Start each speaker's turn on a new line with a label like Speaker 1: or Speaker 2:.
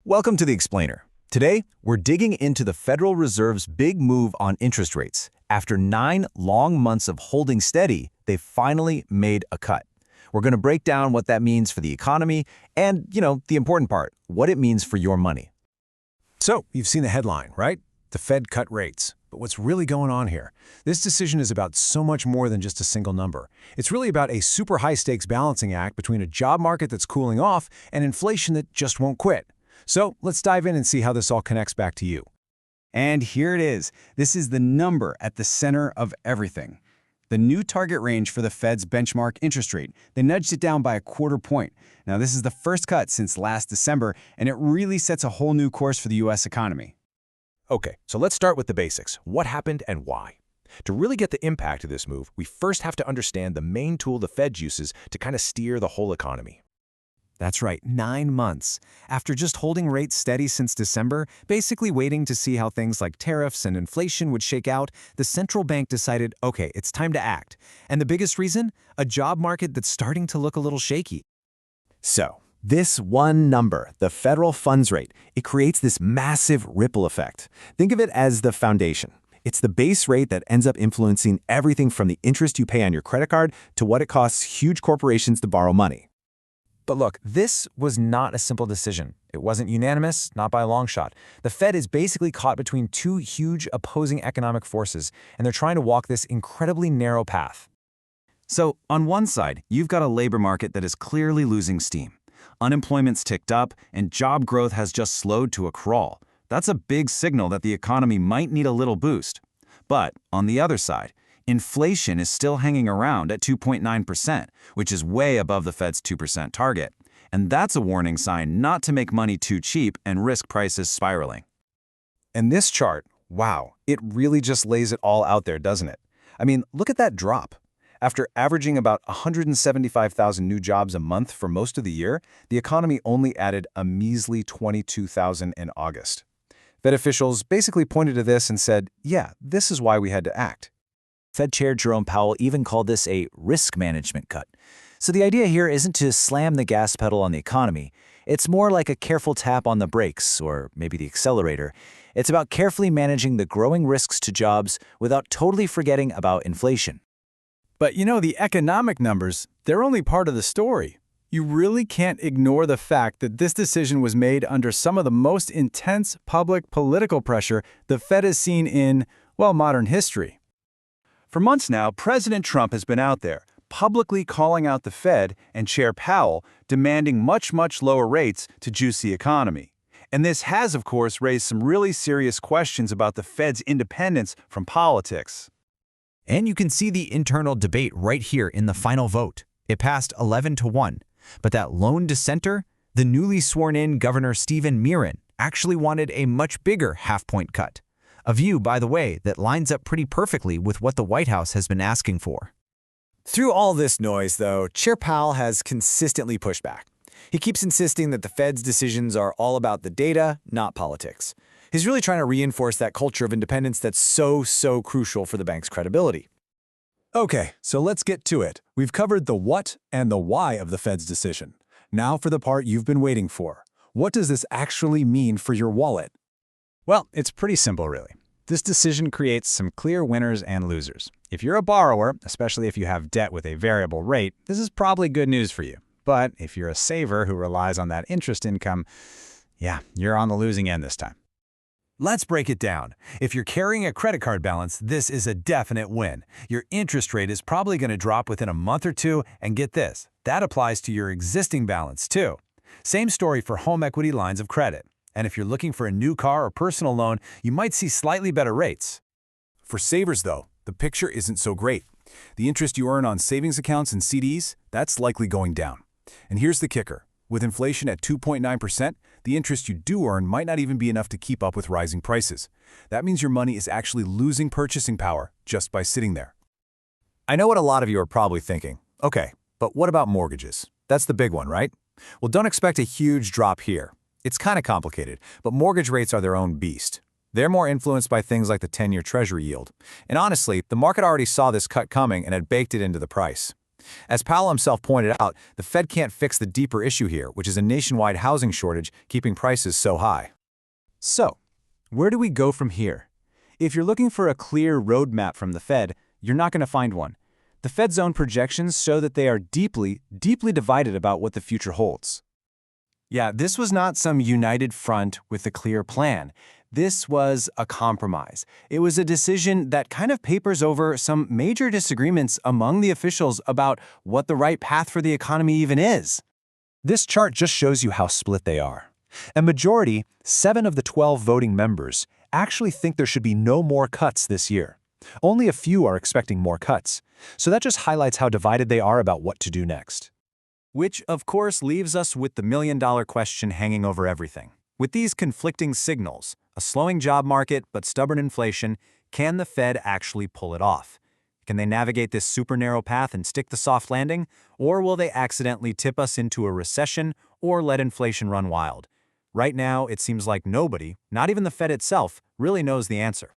Speaker 1: Welcome to The Explainer. Today, we're digging into the Federal Reserve's big move on interest rates. After 9 long months of holding steady, they finally made a cut. We're going to break down what that means for the economy and, the important part, what it means for your money.
Speaker 2: So, you've seen the headline, right? The Fed cut rates. But what's really going on here? This decision is about so much more than just a single number. It's really about a super high-stakes balancing act between a job market that's cooling off and inflation that just won't quit. So, let's dive in and see how this all connects back to you.
Speaker 3: And here it is. This is the number at the center of everything. The new target range for the Fed's benchmark interest rate. They nudged it down by a quarter point. Now, this is the first cut since last December, and it really sets a whole new course for the U.S. economy.
Speaker 4: Okay, so let's start with the basics. What happened and why? To really get the impact of this move, we first have to understand the main tool the Fed uses to kind of steer the whole economy.
Speaker 3: That's right, 9 months. After just holding rates steady since December, basically waiting to see how things like tariffs and inflation would shake out, the central bank decided, okay, it's time to act. And the biggest reason? A job market that's starting to look a little shaky.
Speaker 1: So, this one number, the federal funds rate, it creates this massive ripple effect. Think of it as the foundation. It's the base rate that ends up influencing everything from the interest you pay on your credit card to what it costs huge corporations to borrow money.
Speaker 5: But look, this was not a simple decision. It wasn't unanimous, not by a long shot. The Fed is basically caught between two huge opposing economic forces, and they're trying to walk this incredibly narrow path.
Speaker 3: So, on one side, you've got a labor market that is clearly losing steam. Unemployment's ticked up, and job growth has just slowed to a crawl. That's a big signal that the economy might need a little boost. But, on the other side, inflation is still hanging around at 2.9%, which is way above the Fed's 2% target. And that's a warning sign not to make money too cheap and risk prices spiraling.
Speaker 2: And this chart, wow, it really just lays it all out there, doesn't it? I mean, look at that drop. After averaging about 175,000 new jobs a month for most of the year, the economy only added a measly 22,000 in August. Fed officials basically pointed to this and said, yeah, this is why we had to act.
Speaker 1: Fed Chair Jerome Powell even called this a risk management cut. So the idea here isn't to slam the gas pedal on the economy. It's more like a careful tap on the brakes, or maybe the accelerator. It's about carefully managing the growing risks to jobs without totally forgetting about inflation.
Speaker 6: But the economic numbers, they're only part of the story. You really can't ignore the fact that this decision was made under some of the most intense public political pressure the Fed has seen in, modern history.
Speaker 7: For months now, President Trump has been out there, publicly calling out the Fed and Chair Powell, demanding much lower rates to juice the economy. And this has, of course, raised some really serious questions about the Fed's independence from politics.
Speaker 5: And you can see the internal debate right here in the final vote. It passed 11-1. But that lone dissenter, the newly sworn-in Governor Stephen Miron, actually wanted a much bigger half-point cut. A view, by the way, that lines up pretty perfectly with what the White House has been asking for.
Speaker 8: Through all this noise, though, Chair Powell has consistently pushed back. He keeps insisting that the Fed's decisions are all about the data, not politics. He's really trying to reinforce that culture of independence that's so crucial for the bank's credibility.
Speaker 2: Okay, so let's get to it. We've covered the what and the why of the Fed's decision. Now for the part you've been waiting for. What does this actually mean for your wallet?
Speaker 6: Well, it's pretty simple, really. This decision creates some clear winners and losers. If you're a borrower, especially if you have debt with a variable rate, this is probably good news for you. But if you're a saver who relies on that interest income, you're on the losing end this time.
Speaker 7: Let's break it down. If you're carrying a credit card balance, this is a definite win. Your interest rate is probably going to drop within a month or two, and get this, that applies to your existing balance too. Same story for home equity lines of credit. And if you're looking for a new car or personal loan, you might see slightly better rates.
Speaker 2: For savers, though, the picture isn't so great. The interest you earn on savings accounts and CDs, that's likely going down. And here's the kicker. With inflation at 2.9%, the interest you do earn might not even be enough to keep up with rising prices. That means your money is actually losing purchasing power just by sitting there.
Speaker 1: I know what a lot of you are probably thinking. Okay, but what about mortgages? That's the big one, right? Well, don't expect a huge drop here. It's kind of complicated, but mortgage rates are their own beast. They're more influenced by things like the 10-year Treasury yield. And honestly, the market already saw this cut coming and had baked it into the price.
Speaker 8: As Powell himself pointed out, the Fed can't fix the deeper issue here, which is a nationwide housing shortage keeping prices so high.
Speaker 5: So, where do we go from here? If you're looking for a clear roadmap from the Fed, you're not going to find one. The Fed's own projections show that they are deeply, deeply divided about what the future holds.
Speaker 3: Yeah, this was not some united front with a clear plan. This was a compromise. It was a decision that kind of papers over some major disagreements among the officials about what the right path for the economy even is.
Speaker 4: This chart just shows you how split they are. A majority, 7 of the 12 voting members, actually think there should be no more cuts this year. Only a few are expecting more cuts. So that just highlights how divided they are about what to do next.
Speaker 5: Which, of course, leaves us with the million-dollar question hanging over everything. With these conflicting signals, a slowing job market but stubborn inflation, can the Fed actually pull it off? Can they navigate this super narrow path and stick the soft landing? Or will they accidentally tip us into a recession or let inflation run wild? Right now, it seems like nobody, not even the Fed itself, really knows the answer.